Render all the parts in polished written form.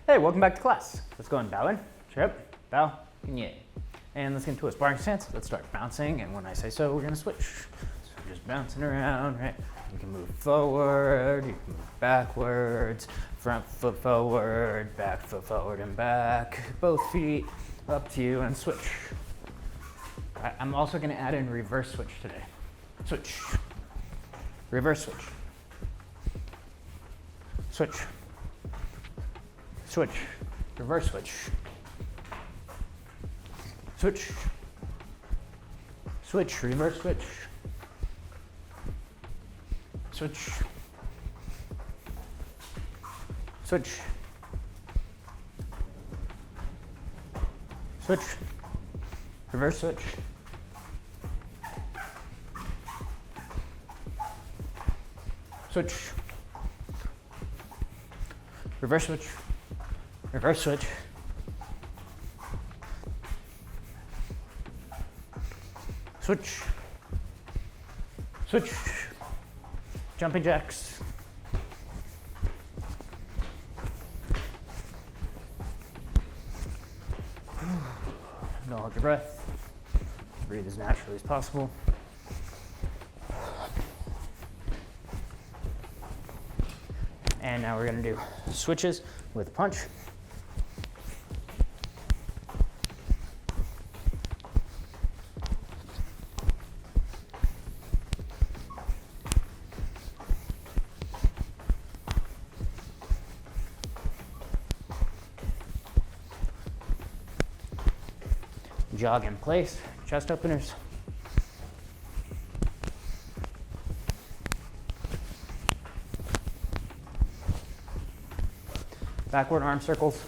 Hey, welcome back to class. Let's go and bow in, trip, bow, and yay. And let's get into a sparring stance. Let's start bouncing, and when I say so, we're gonna switch. So we're just bouncing around, right? You can move forward, you can move backwards, front foot forward, back foot forward and back, both feet up to you, and switch. I'm also gonna add in reverse switch today. Switch, reverse switch, switch, switch, reverse switch, switch, switch, reverse switch, switch, switch, switch, reverse switch, switch, reverse switch, reverse switch, switch, switch, jumping jacks, don't hold your breath, breathe as naturally as possible. And now we're gonna do switches with punch. Jog in place, chest openers. Backward arm circles.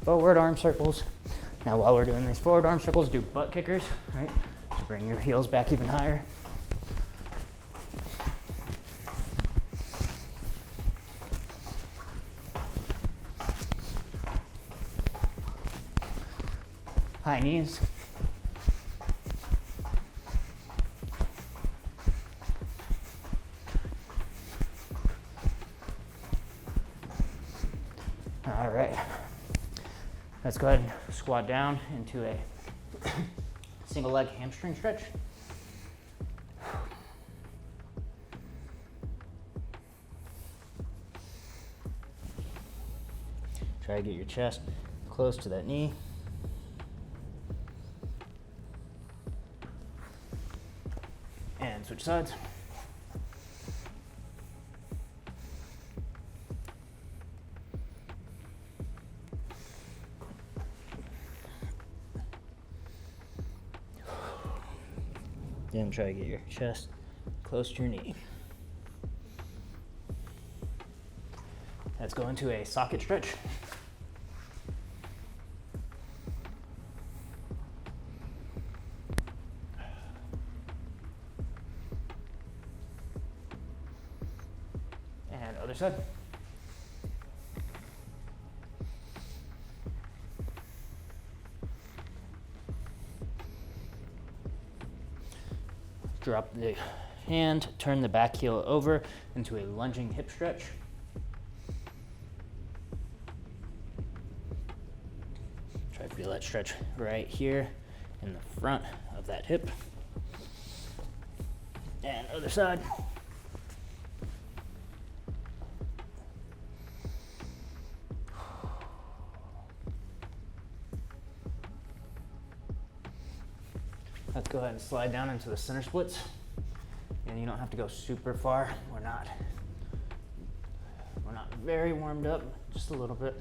Forward arm circles. Now while we're doing these forward arm circles, do butt kickers, right? So bring your heels back even higher. High knees. All right, let's go ahead and squat down into a single leg hamstring stretch. Try to get your chest close to that knee. And switch sides. Then try to get your chest close to your knee. Let's go into a socket stretch. And other side. Drop the hand, turn the back heel over into a lunging hip stretch. Try to feel that stretch right here in the front of that hip. And other side. Let's go ahead and slide down into the center splits. And you don't have to go super far. We're not very warmed up, just a little bit.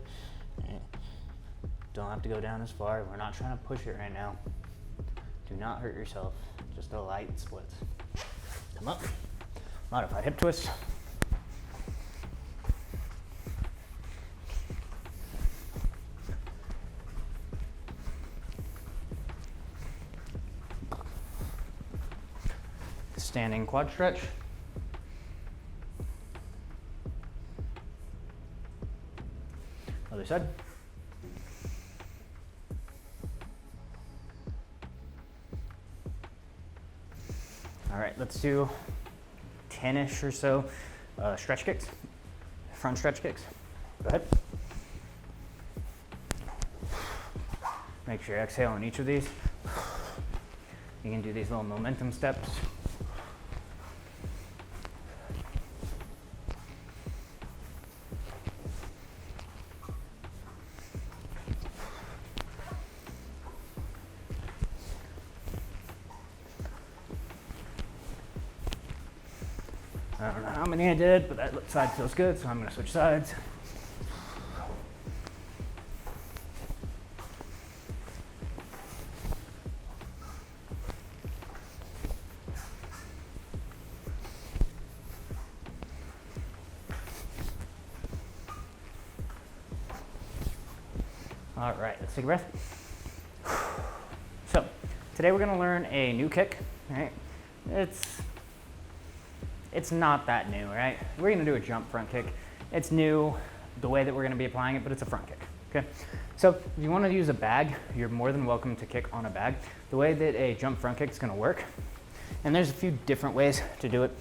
Don't have to go down as far. We're not trying to push it right now. Do not hurt yourself, just a light split. Come up, modified hip twist. Standing quad stretch. Other side. All right, let's do 10-ish or so stretch kicks, front stretch kicks. Go ahead. Make sure you exhale on each of these. You can do these little momentum steps. I don't know how many I did, but that side feels good, so I'm going to switch sides. All right, let's take a breath. So, today we're going to learn a new kick, right? It's not that new, right? We're going to do a jump front kick. It's new the way that we're going to be applying it, but it's a front kick, okay? So, if you want to use a bag, you're more than welcome to kick on a bag. The way that a jump front kick is going to work, and there's a few different ways to do it.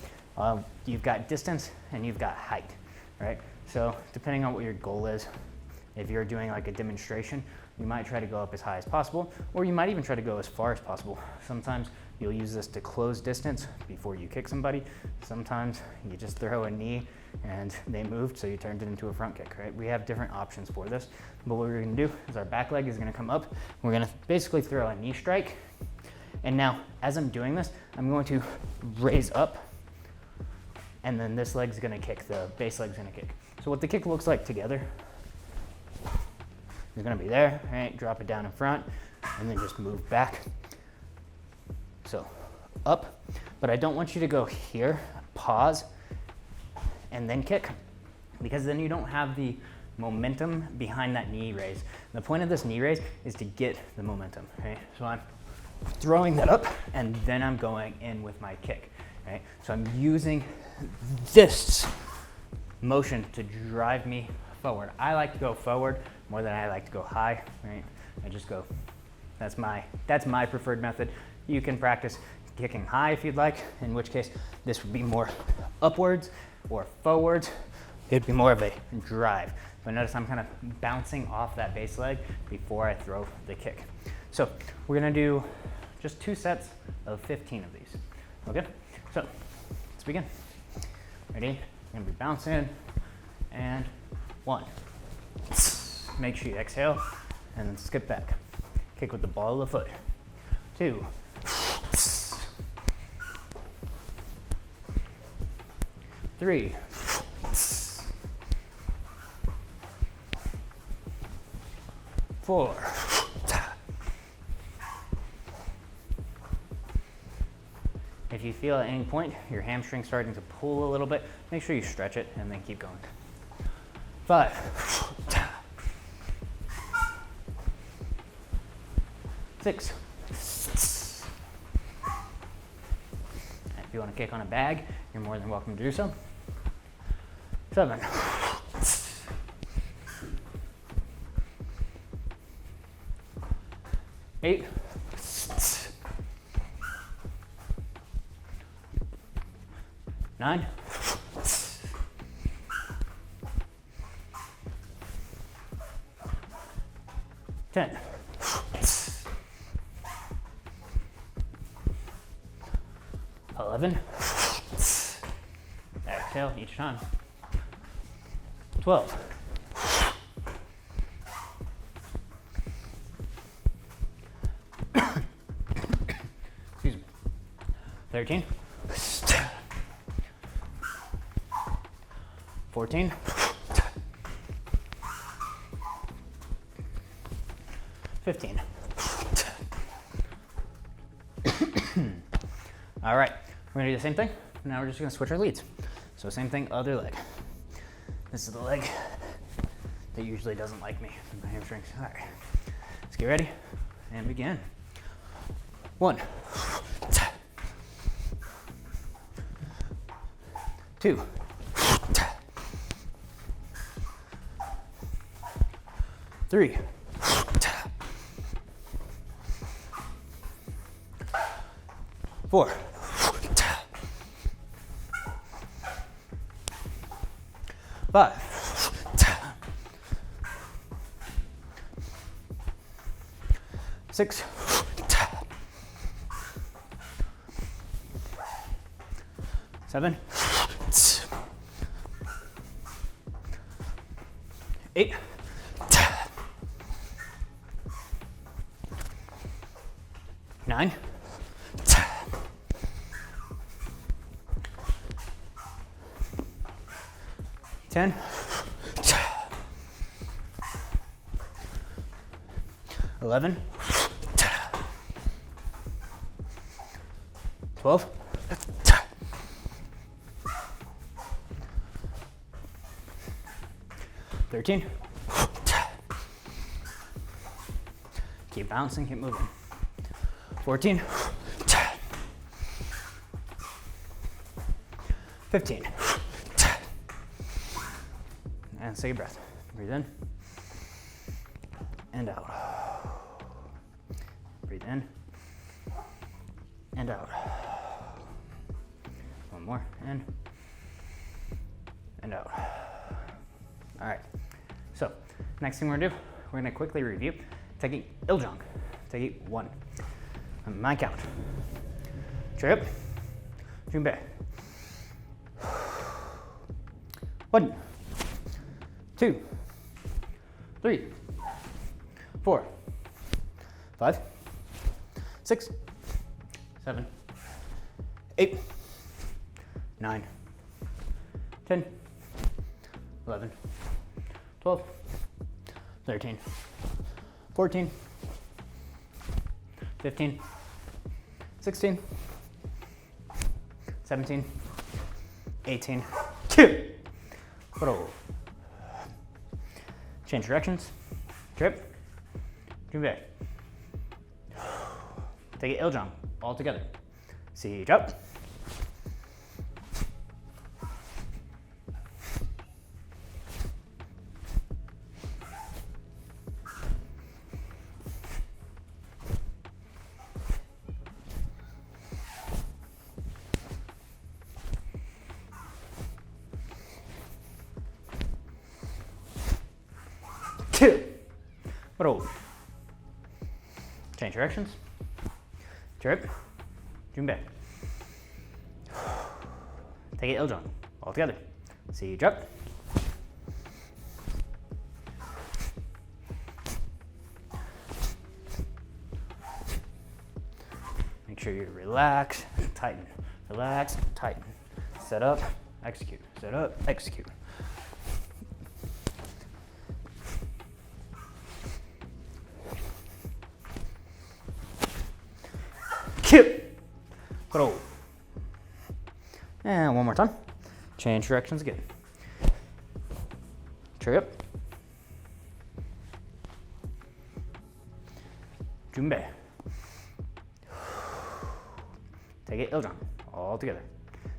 You've got distance and you've got height, right? So, depending on what your goal is, if you're doing like a demonstration, you might try to go up as high as possible, or you might even try to go as far as possible. Sometimes you'll use this to close distance before you kick somebody. Sometimes you just throw a knee and they moved, so you turned it into a front kick, right? We have different options for this, but what we're gonna do is our back leg is gonna come up. We're gonna basically throw a knee strike. And now, as I'm doing this, I'm going to raise up, and then this leg's gonna kick, the base leg's gonna kick. So what the kick looks like together is gonna be there, right? Drop it down in front, and then just move back. So, up, but I don't want you to go here, pause, and then kick, because then you don't have the momentum behind that knee raise. The point of this knee raise is to get the momentum, right? So I'm throwing that up, and then I'm going in with my kick, right? So I'm using this motion to drive me forward. I like to go forward more than I like to go high, right? I just go, that's my preferred method. You can practice kicking high if you'd like, in which case this would be more upwards or forwards. It'd be more of a drive. But notice I'm kind of bouncing off that base leg before I throw the kick. So we're gonna do just 2 sets of 15 of these, okay? So let's begin. Ready? We're gonna be bouncing, and 1. Make sure you exhale, and then skip back. Kick with the ball of the foot. 2. 3. 4. 'If you feel at any point your hamstring starting to pull a little bit, make sure you stretch it and then keep going. 5. 6. If you want to kick on a bag, you're more than welcome to do so. 7. 8. 9. 10. 11. Exhale each time. 12. 13. 14. 15. All right, we're gonna do the same thing. Now we're just gonna switch our leads. So same thing, other leg. This is the leg that usually doesn't like me, my hamstrings. All right, let's get ready and begin. 1. 2. 3. 4. 5, 6, 7, 8, 9, 10, 11, 12, 13. Keep bouncing, keep moving. 14. 15. And take a breath. Breathe in and out. Breathe in and out. One more, in and out. All right, so next thing we're gonna do, we're gonna quickly review technique iljang. Technique 1. On my count. Trip, junbae. 1, 2, 3, 4, 5, 6, 7, 8, 9, 10, 11, 12, 13, 14, 15, 16, 17, 18, 2. Roll. Change directions. Trip. Junbae. Take it iljang all together. See drop. Two. Roll. Change directions. Trip. Junbae. Take it iljang all together. See drop. Make sure you relax, tighten, relax, tighten. Set up, execute, set up, execute. Kip, roll. And one more time. Change directions again. Trip. Junbae. Take it iljang all together.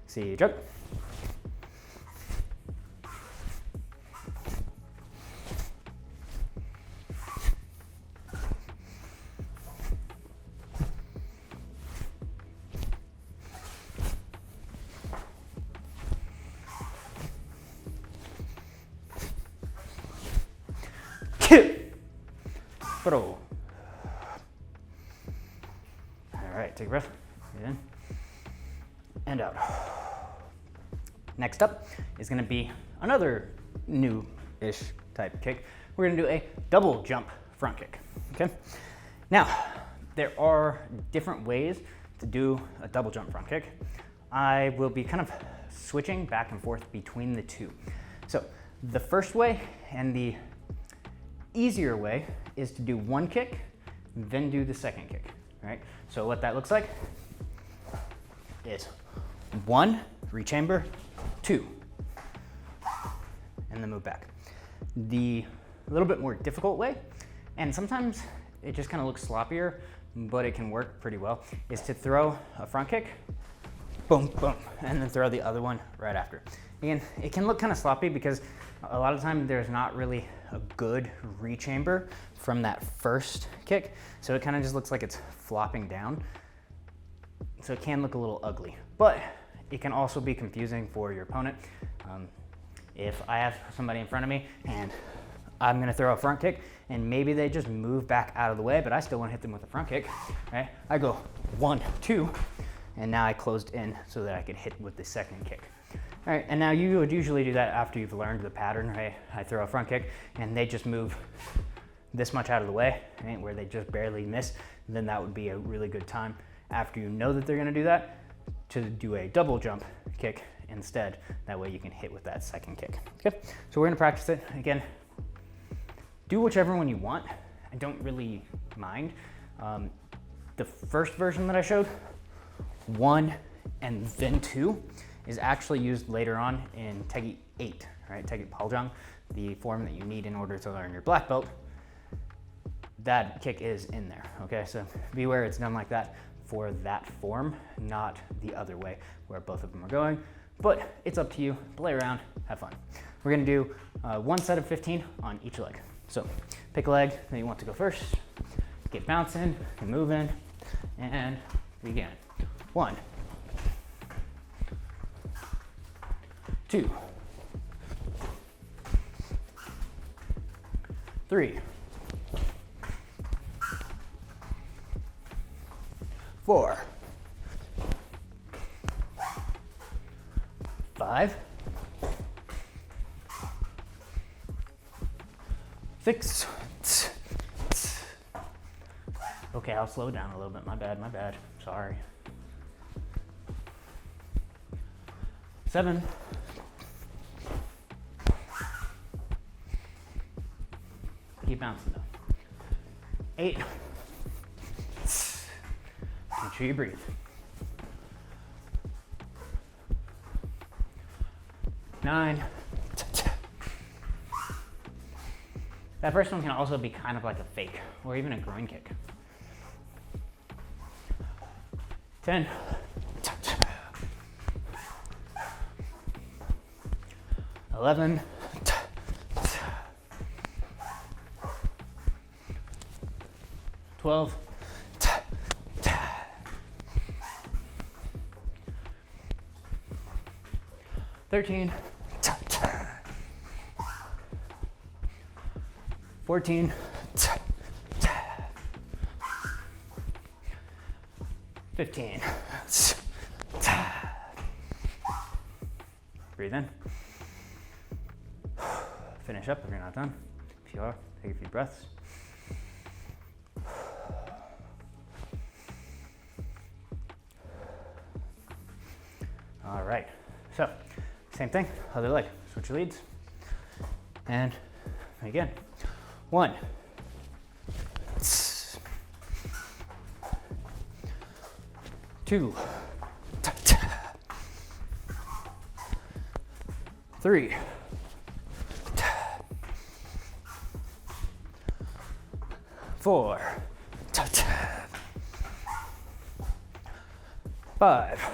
See drop. Roll. All right, take a breath. Breathe in and out. Next up is going to be another new-ish type kick. We're going to do a double jump front kick. Okay. Now, there are different ways to do a double jump front kick. I will be kind of switching back and forth between the two. So the first way and the easier way is to do one kick, then do the second kick, right? So what that looks like is 1, rechamber, 2, and then move back. The little bit more difficult way, and sometimes it just kind of looks sloppier, but it can work pretty well, is to throw a front kick, boom, boom, and then throw the other one right after. Again, it can look kind of sloppy because a lot of time there's not really a good rechamber from that first kick, so it kind of just looks like it's flopping down. So it can look a little ugly, but it can also be confusing for your opponent. if I have somebody in front of me and I'm gonna throw a front kick and maybe they just move back out of the way, but I still wanna hit them with a front kick, right? I go 1, 2, and now I closed in so that I could hit with the second kick. All right, and now you would usually do that after you've learned the pattern, right? I throw a front kick and they just move this much out of the way, right? Where they just barely miss, and then that would be a really good time after you know that they're gonna do that to do a double jump kick instead. That way you can hit with that second kick. Okay, so we're gonna practice it. Again, do whichever one you want. I don't really mind. The first version that I showed, 1 and then 2, is actually used later on in TKD 8, right? TKD Paljang, the form that you need in order to learn your black belt. That kick is in there, okay? So beware, it's done like that for that form, not the other way where both of them are going, but it's up to you. Play around, have fun. We're gonna do 1 set of 15 on each leg. So pick a leg that you want to go first, get bouncing and moving, and begin. 1, 2, 3, 4, 5, 6. Okay, I'll slow down a little bit. My bad. Sorry. 7. 'Keep bouncing though. 8. Make sure you breathe. 9. That first one can also be kind of like a fake or even a groin kick. 10. 11. 12. 13. 14. 15. Breathe in. Finish up if you're not done. If you are, take a few breaths. All right, so same thing, other leg. Switch your leads. And again, 1, 2, 3, 4, 5,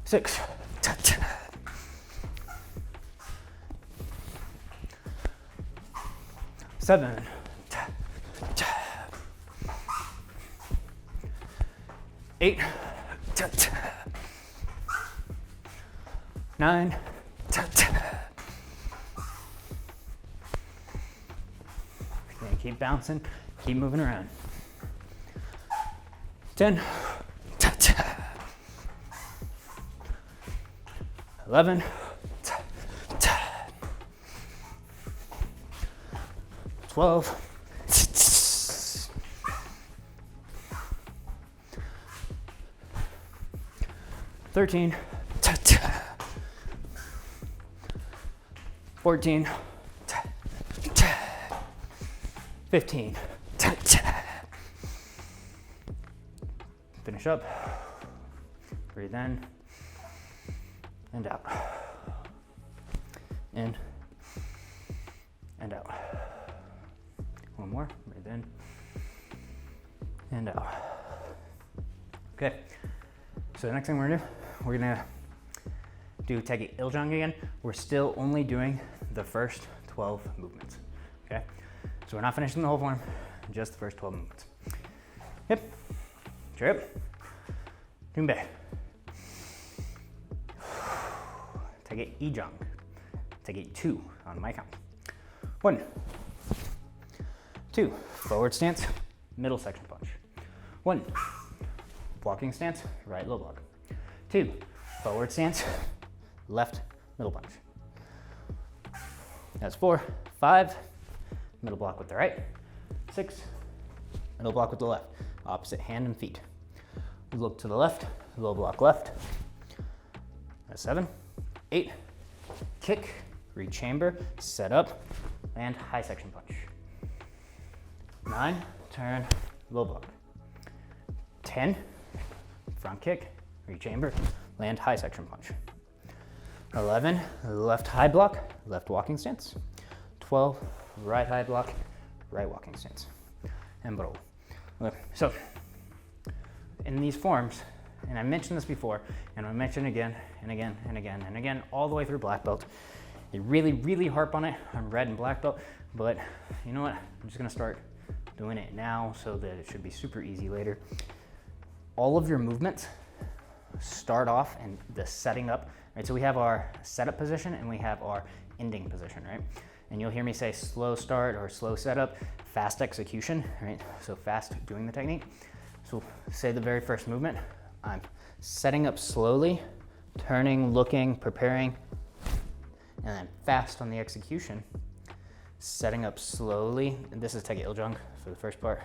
6, 7, 8, 9, 10. Keep bouncing, keep moving around. 10, 11, 12, 13, 14, 15. Finish up. Breathe in and out. In and out. One more. Breathe in and out. Okay. So the next thing we're gonna do TKD Iljang again. We're still only doing the first 12 movements. Okay. So we're not finishing the whole form, just the first 12 movements. Hip, trip, jumbe, take it E-jung. Take it 2 on my count. 1, 2, forward stance, middle section punch. 1, walking stance, right low block. 2, forward stance, left middle punch. That's 4, 5, middle block with the right. 6, middle block with the left. Opposite hand and feet. Look to the left, low block left. That's 7, 8, kick, re-chamber, set up, and high section punch. 9, turn, low block. 10, front kick, re-chamber, land high section punch. 11, left high block, left walking stance. 12, right high block, right walking stance. And roll. Okay, so in these forms, and I mentioned this before, and I mention again and again and again and again, all the way through black belt. They really, really harp on it. I'm red and black belt, but you know what? I'm just gonna start doing it now so that it should be super easy later. All of your movements start off in the setting up, right? So we have our setup position and we have our ending position, right? And you'll hear me say slow start or slow setup, fast execution, right? So fast doing the technique. So say the very first movement, I'm setting up slowly, turning, looking, preparing, and then fast on the execution, setting up slowly, and this is TKD jung for the first part,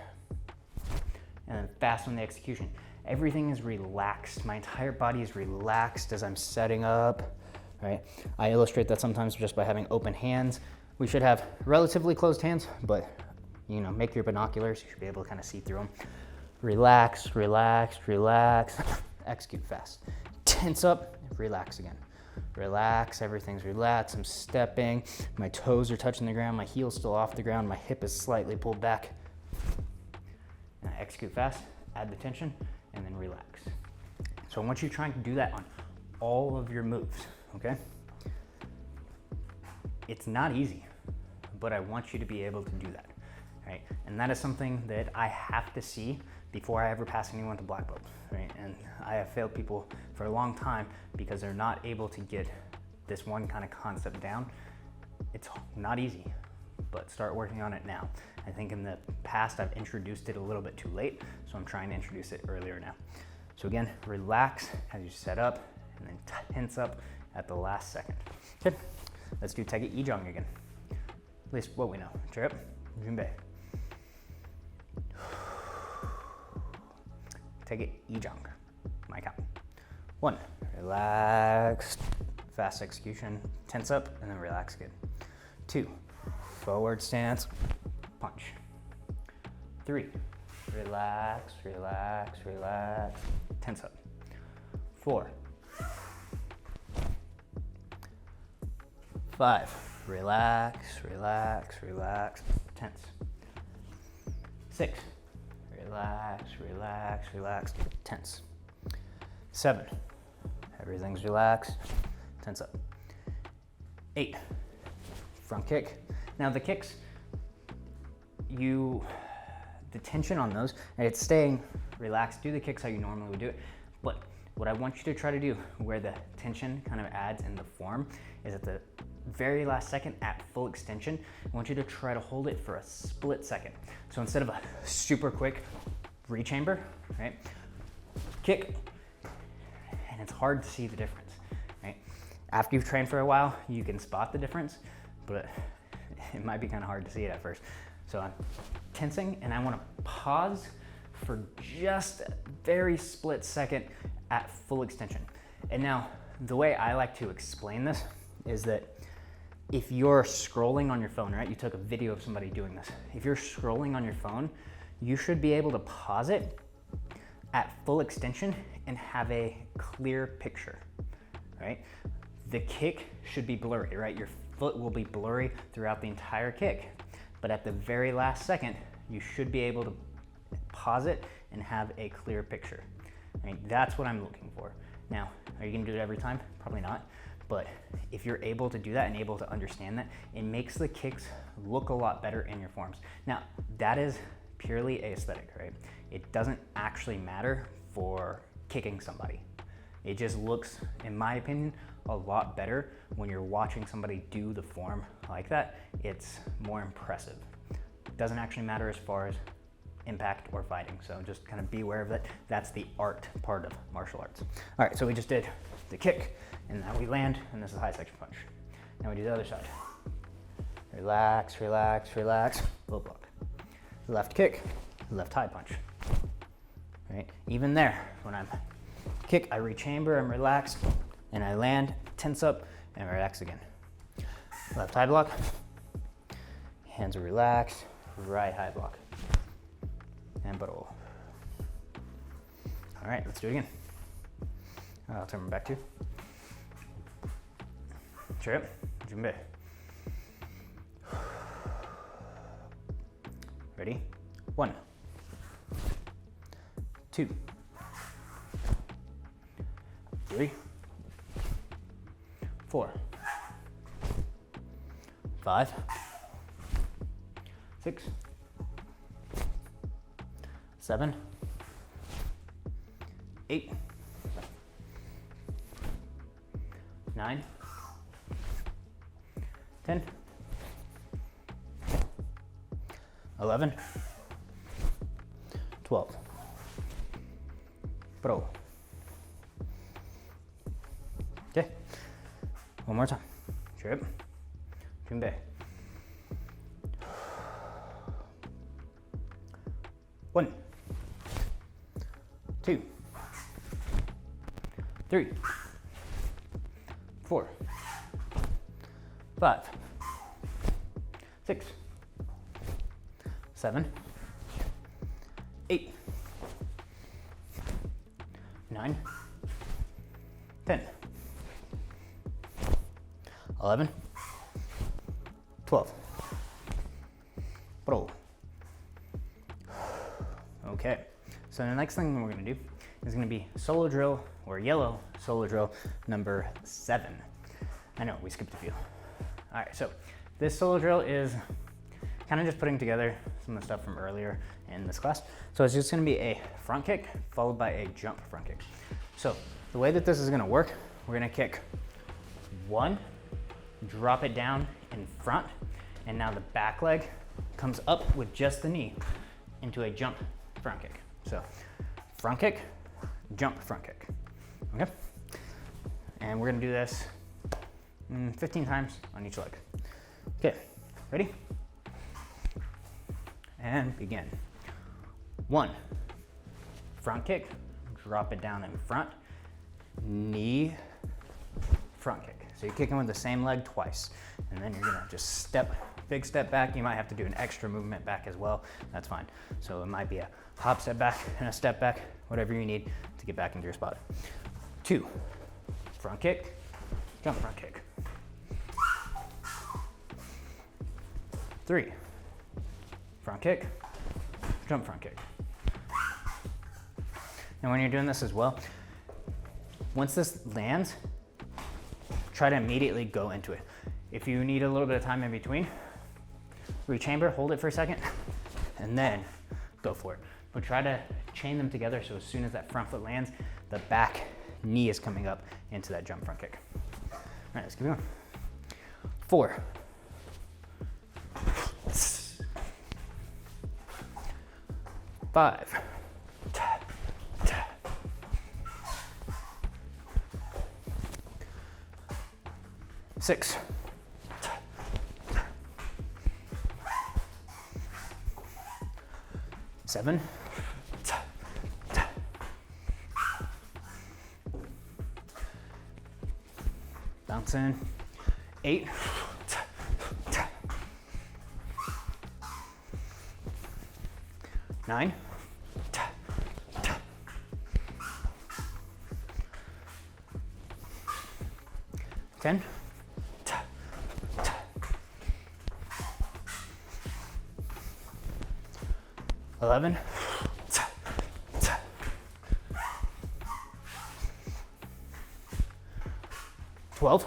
and then fast on the execution. Everything is relaxed. My entire body is relaxed as I'm setting up, right? I illustrate that sometimes just by having open hands. We should have relatively closed hands, but you know, make your binoculars. You should be able to kind of see through them. Relax, relax, relax, execute fast. Tense up, relax again. Relax, everything's relaxed. I'm stepping, my toes are touching the ground, my heel's still off the ground, my hip is slightly pulled back. Now execute fast, add the tension, and then relax. So I want you trying to do that on all of your moves, okay? It's not easy, but I want you to be able to do that, right? And that is something that I have to see before I ever pass anyone to black belt, right? And I have failed people for a long time because they're not able to get this one kind of concept down. It's not easy, but start working on it now. I think in the past I've introduced it a little bit too late, so I'm trying to introduce it earlier now. So again, relax as you set up and then tense up at the last second. Okay, let's do TKD jung again. At least what we know. Chirip, junbei. TKD jung. My count. 1, relax, fast execution, tense up, and then relax again. 2, forward stance, punch. 3, relax, relax, relax, tense up. 4, 5, relax, relax, relax, tense. 6, relax, relax, relax, tense. 7, everything's relaxed, tense up. 8, front kick. Now the kicks, the tension on those, and it's staying relaxed. Do the kicks how you normally would do it, but what I want you to try to do, where the tension kind of adds in the form, is at the very last second at full extension. I want you to try to hold it for a split second. So instead of a super quick re-chamber, right? Kick, and it's hard to see the difference, right? After you've trained for a while, you can spot the difference, but it might be kind of hard to see it at first. So I'm tensing and I want to pause for just a very split second at full extension. And now the way I like to explain this is that if you're scrolling on your phone, right? You took a video of somebody doing this. If you're scrolling on your phone, you should be able to pause it at full extension and have a clear picture, right? The kick should be blurry, right? Your foot will be blurry throughout the entire kick, but at the very last second, you should be able to pause it and have a clear picture. I mean, that's what I'm looking for. Now, are you gonna do it every time? Probably not, but if you're able to do that and able to understand that, it makes the kicks look a lot better in your forms. Now, that is purely aesthetic, right? It doesn't actually matter for kicking somebody. It just looks, in my opinion, a lot better when you're watching somebody do the form like that. It's more impressive. It doesn't actually matter as far as impact or fighting, so just kind of be aware of that. That's the art part of martial arts. All right, so we just did the kick, and now we land, and this is a high section punch. Now we do the other side. Relax, relax, relax, low block. Left kick, left high punch. Right? Even there, when I'm kick, I rechamber, I'm relaxed, and I land, tense up, and relax again. Left high block, hands are relaxed, right high block, and roll. All right, let's do it again. I'll turn my back to you. Trip, jumbe. Ready? 1, 2, 3, 4, 5, 6, 7, 8, 9, 10, 11, 12. Pro. Okay. One more time. Trip. Jumbe. 1, 2, 3, 4, 5, 6, 7, 8, 9, 10, 11, 12. Pro. Okay, so the next thing we're gonna do is gonna be solo drill, or yellow solo drill number 7. I know, we skipped a few. All right, so this solo drill is kind of just putting together some of the stuff from earlier in this class. So it's just gonna be a front kick followed by a jump front kick. So the way that this is gonna work, we're gonna kick 1, drop it down in front, and now the back leg comes up with just the knee into a jump front kick. So front kick, jump front kick, okay? And we're gonna do this 15 times on each leg. Okay, ready? And begin. 1, front kick, drop it down in front, knee, front kick. So you're kicking with the same leg twice, and then you're gonna just step, big step back. You might have to do an extra movement back as well. That's fine. So it might be a hop step back and a step back, whatever you need to get back into your spot. 2, front kick, jump front kick. 3, front kick, jump front kick. And when you're doing this as well, once this lands, try to immediately go into it. If you need a little bit of time in between, rechamber, hold it for a second, and then go for it. But try to chain them together so as soon as that front foot lands, the back knee is coming up into that jump front kick. All right, let's keep going. 4, 5, 6, 7, 8, 9, 10, 11, 12,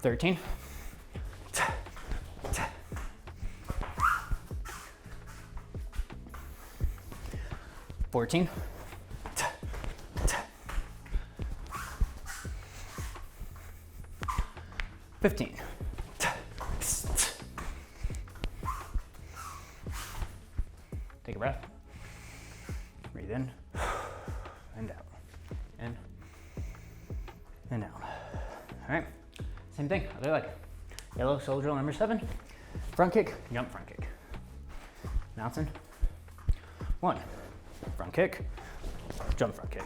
13, 14. 15. Take a breath. Breathe in and out. In and out. All right. Same thing, other leg. Yellow solo drill number 7. Front kick, jump front kick. Bouncing. 1. Front kick, jump front kick.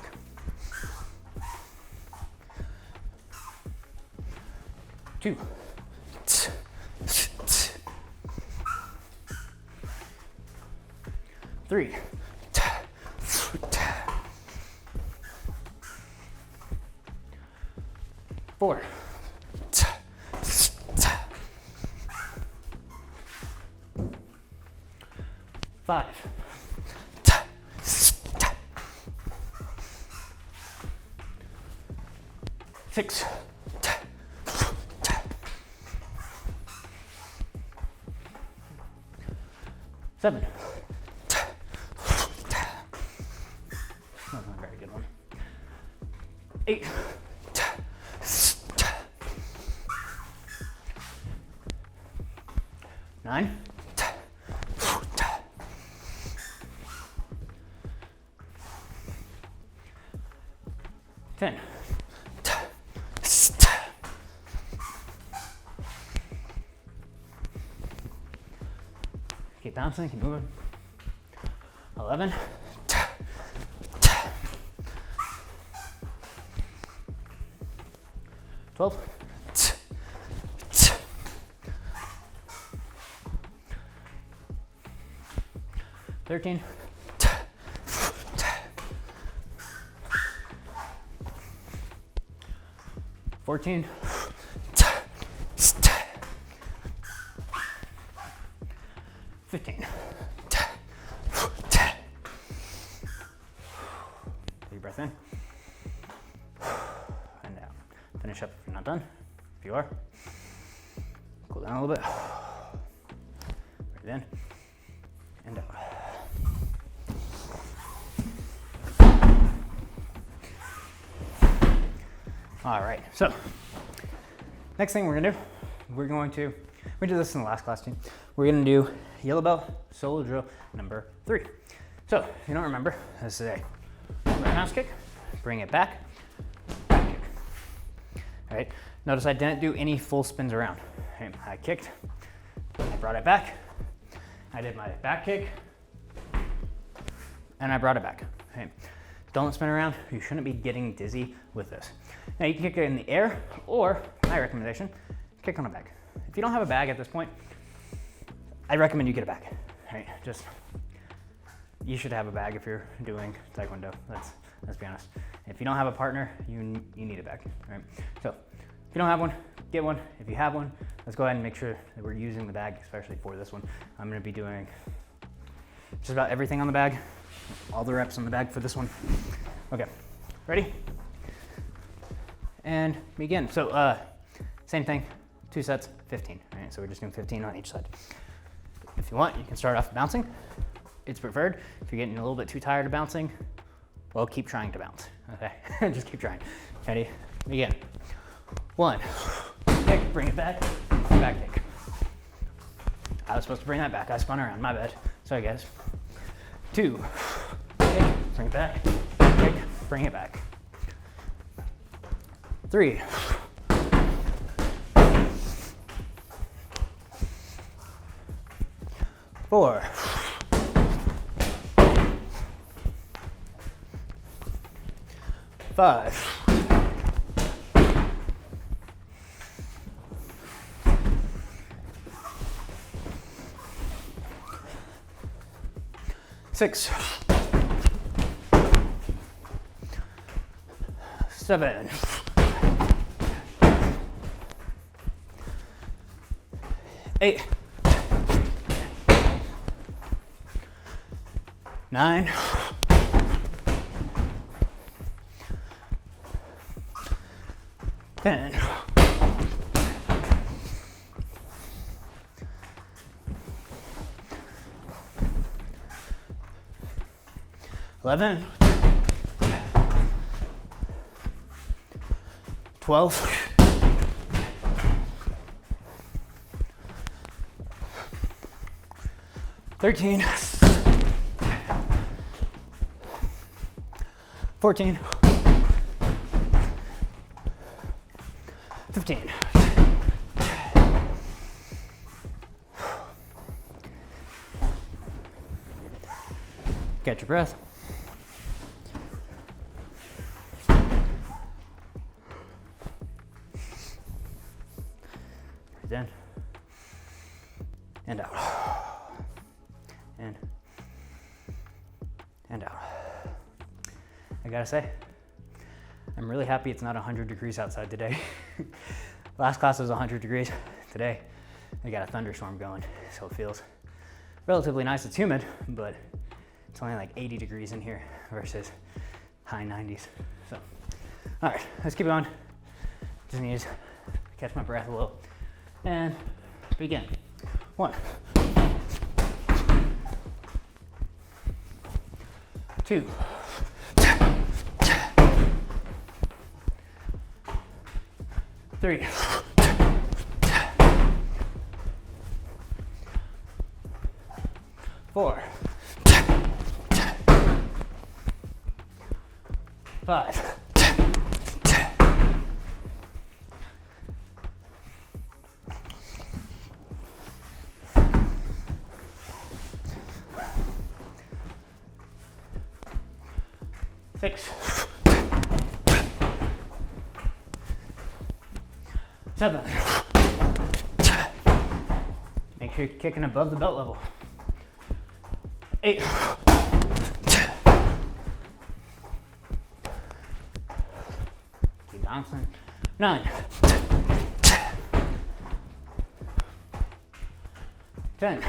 2. 3. 4. 5. 6. 7. That's not a very good one. 8. 9. 10. 'Keep bouncing, keep moving. 11. 12. 13. 14. 15. Take a breath in and out. Finish up if you're not done. If you are, cool down a little bit. Breathe in and out. All right, so next thing we're gonna do, we did this in the last class too. We're gonna do yellow belt solo drill number 3. So if you don't remember, this is a roundhouse kick, bring it back, back kick. All right, notice I didn't do any full spins around. Okay, I kicked, I brought it back, I did my back kick, and I brought it back. Okay. Don't spin around. You shouldn't be getting dizzy with this. Now you can kick it in the air, or my recommendation, kick on a bag. If you don't have a bag at this point, I recommend you get a bag. Right? You should have a bag if you're doing Taekwondo. Let's be honest. If you don't have a partner, you need a bag. Right? So if you don't have one, get one. If you have one, let's go ahead and make sure that we're using the bag, especially for this one. I'm going to be doing just about everything on the bag. All the reps on the bag for this one. Okay, ready? And begin. So same thing, 2 sets, 15. Right? So we're just doing 15 on each side. If you want, you can start off bouncing. It's preferred. If you're getting a little bit too tired of bouncing, well, keep trying to bounce. Okay, just keep trying. Ready? Begin. 1, kick, bring it back, back kick. I was supposed to bring that back. I spun around, my bad. Sorry guys. 2, kick, bring it back, kick, bring it back. 3, 4, 5, 6, 7, 8, 9, 10, 11, 12, 13, 14, 15. Catch your breath. Breathe in and out. In and out. I gotta say, I'm really happy it's not 100 degrees outside today. Last class was 100 degrees. Today, we got a thunderstorm going, so it feels relatively nice. It's humid, but it's only like 80 degrees in here versus high 90s. So, all right, let's keep going. Just need to catch my breath a little and begin. 1, 2, 3, 4, 5, 6, 7. Make sure you're kicking above the belt level. 8. 9, 10,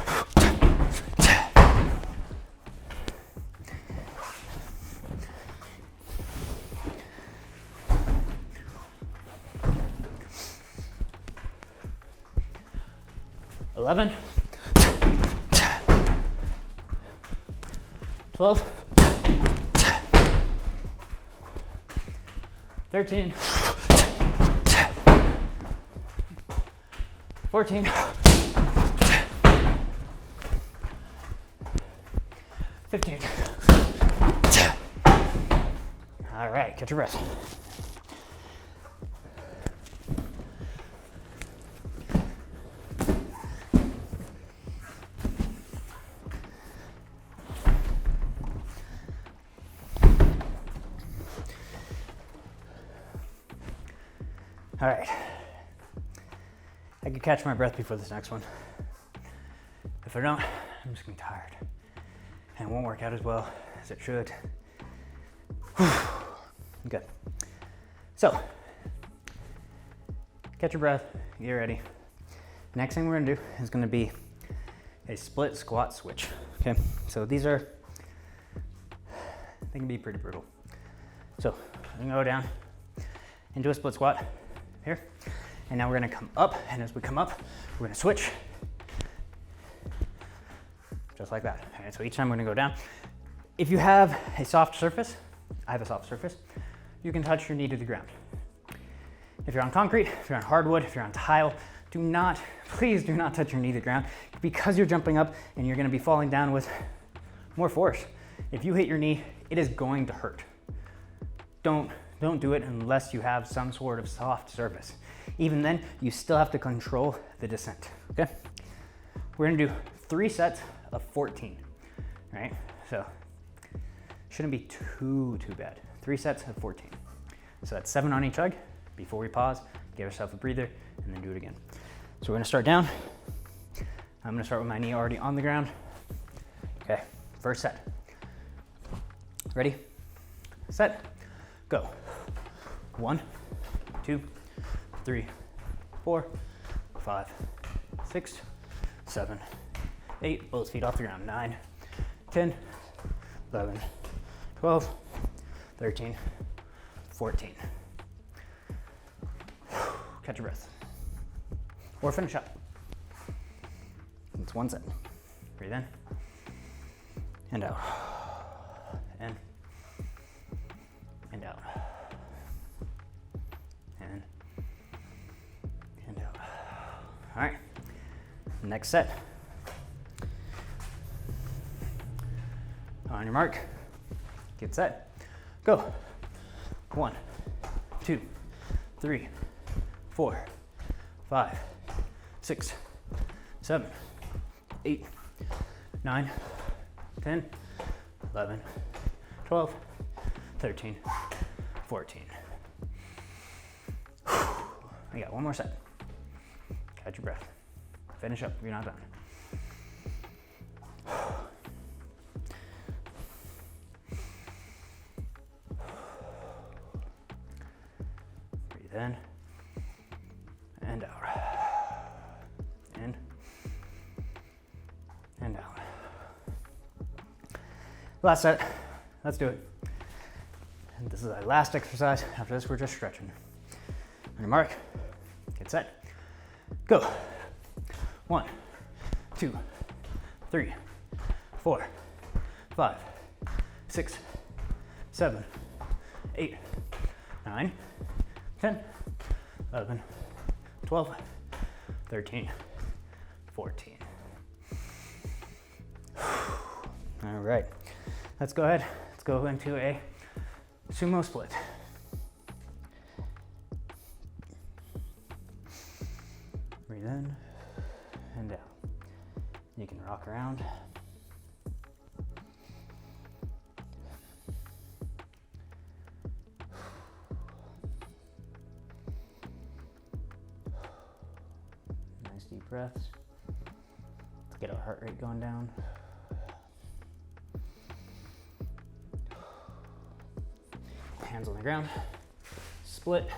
11, 12, 13, 14, 15. All right, catch your breath. All right, I could catch my breath before this next one. If I don't, I'm just gonna be tired. And it won't work out as well as it should. Good. So, catch your breath, get ready. Next thing we're gonna do is gonna be a split squat switch, okay? So these are, they can be pretty brutal. So I'm gonna go down and do a split squat here. And now we're gonna come up, and as we come up, we're gonna switch. Just like that. All right, so each time we're gonna go down. If you have a soft surface, I have a soft surface, you can touch your knee to the ground. If you're on concrete, if you're on hardwood, if you're on tile, do not, please do not touch your knee to the ground, because you're jumping up and you're gonna be falling down with more force. If you hit your knee, it is going to hurt. Don't do it unless you have some sort of soft surface. Even then, you still have to control the descent, okay? We're gonna do 3 sets of 14, right? So, shouldn't be too bad. 3 sets of 14. So that's 7 on each leg. Before we pause, give yourself a breather, and then do it again. So we're gonna start down. I'm gonna start with my knee already on the ground. Okay, first set. Ready, set, go. 1, 2, 3, 4, 5, 6, 7, 8, both feet off the ground. 9, 10, 11, 12, 13, 14. Catch your breath. Or finish up. It's 1 set. Breathe in and out. in, and out, in, and out. All right, next set. On your mark, get set, go. 1, 2, 3, 4, 5, 6, 7, 8, 9, 10, 11, 12, 13, 14. I got one more set. Catch your breath. Finish up if you're not done. Breathe in and out. In and out. Last set. Let's do it. And this is our last exercise. After this, we're just stretching. On your mark, get set, go. 1, 2, 3, 4, 5, 6, 7, 8, 9, 10, 11, 12, 13, 14. All right, let's go ahead. Let's go into a sumo split. Breathe in and out. You can rock around. Nice deep breaths. Let's get our heart rate going down. Hands on the ground. Split.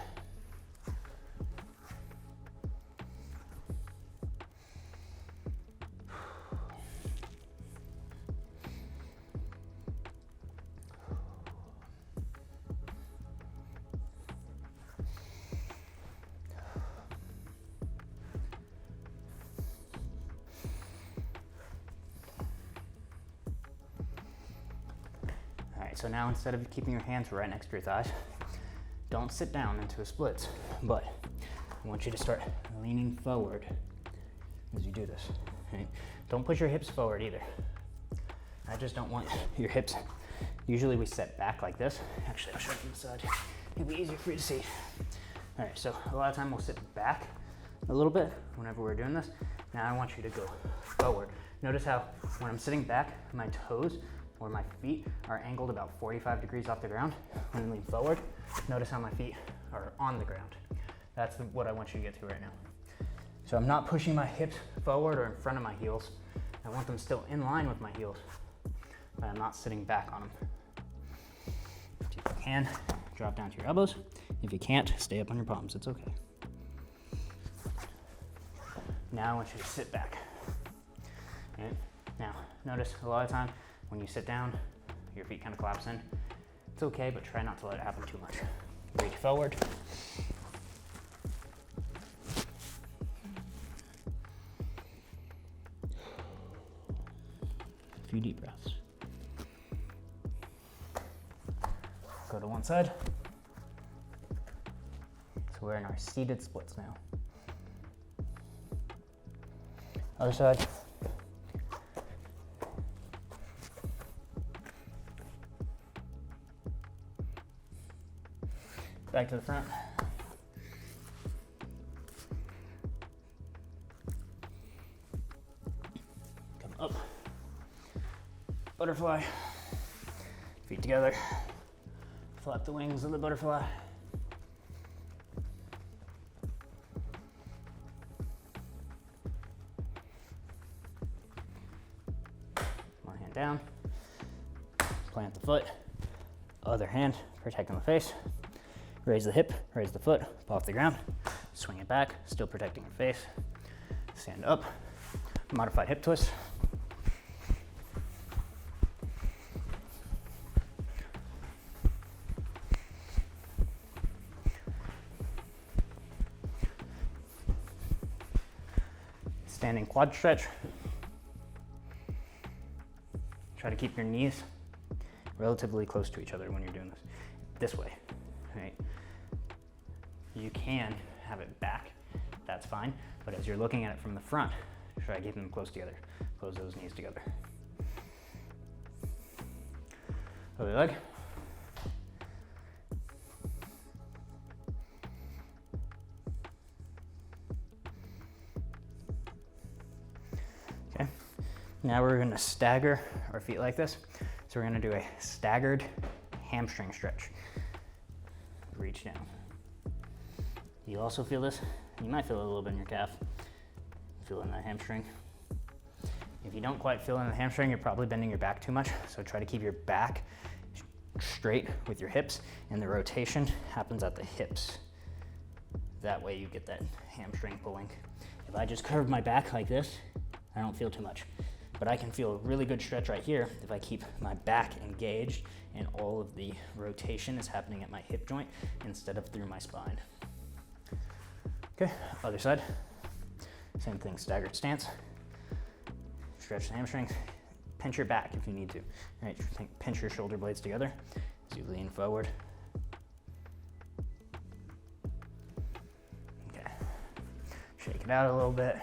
So now instead of keeping your hands right next to your thighs, don't sit down into a split, but I want you to start leaning forward as you do this. Right? Don't push your hips forward either. I just don't want your hips. Usually we set back like this. Actually, I'll show you from the side. It'll be easier for you to see. All right, so a lot of time we'll sit back a little bit whenever we're doing this. Now I want you to go forward. Notice how when I'm sitting back, my toes or my feet are angled about 45 degrees off the ground. When I lean forward, notice how my feet are on the ground. That's what I want you to get to right now. So I'm not pushing my hips forward or in front of my heels. I want them still in line with my heels, but I'm not sitting back on them. If you can, drop down to your elbows. If you can't, stay up on your palms, it's okay. Now I want you to sit back. Okay? Now, notice a lot of time, when you sit down, your feet kind of collapse in. It's okay, but try not to let it happen too much. Reach forward. A few deep breaths. Go to one side. So we're in our seated splits now. Other side. Back to the front. Come up. Butterfly. Feet together. Flap the wings of the butterfly. One hand down. Plant the foot. Other hand protecting the face. Raise the hip, raise the foot, up off the ground, swing it back, still protecting your face. Stand up, modified hip twist. Standing quad stretch. Try to keep your knees relatively close to each other when you're doing this way, right? You can have it back, that's fine, but as you're looking at it from the front, try keeping them close together. Close those knees together. Other leg. Okay, now we're gonna stagger our feet like this. So we're gonna do a staggered hamstring stretch. Reach down. You also feel this? You might feel it a little bit in your calf. Feel it in the hamstring. If you don't quite feel it in the hamstring, you're probably bending your back too much. So try to keep your back straight with your hips, and the rotation happens at the hips. That way you get that hamstring pulling. If I just curve my back like this, I don't feel too much. But I can feel a really good stretch right here if I keep my back engaged and all of the rotation is happening at my hip joint instead of through my spine. Okay, other side. Same thing, staggered stance. Stretch the hamstrings. Pinch your back if you need to. All right, pinch your shoulder blades together as you lean forward. Okay, shake it out a little bit.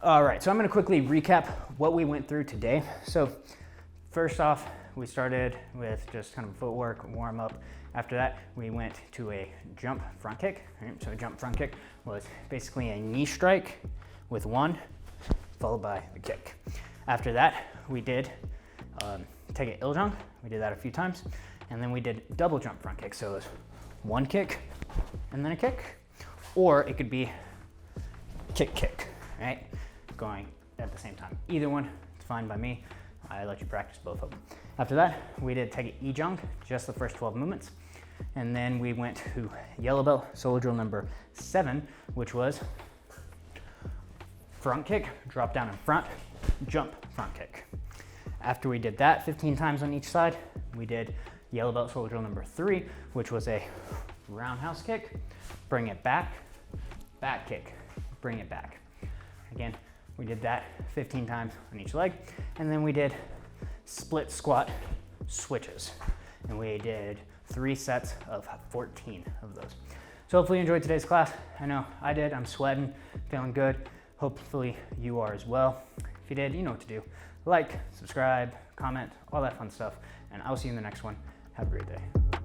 All right, so I'm gonna quickly recap what we went through today. So first off, we started with just kind of footwork, warm up. After that, we went to a jump front kick. Right? So a jump front kick was basically a knee strike with one, followed by the kick. After that, we did take an iljang. We did that a few times. And then we did double jump front kick. So it was one kick and then a kick, or it could be kick, kick, right? Going at the same time. Either one, it's fine by me. I let you practice both of them. After that, we did take an ijang, just the first 12 movements. And then we went to yellow belt solo drill number 7, which was front kick, drop down in front, jump front kick. After we did that 15 times on each side, we did yellow belt solo drill number 3, which was a roundhouse kick, bring it back, back kick, bring it back. Again, we did that 15 times on each leg. And then we did split squat switches. And we did 3 sets of 14 of those. So hopefully you enjoyed today's class. I know I did, I'm sweating, feeling good. Hopefully you are as well. If you did, you know what to do. Like, subscribe, comment, all that fun stuff. And I'll see you in the next one. Have a great day.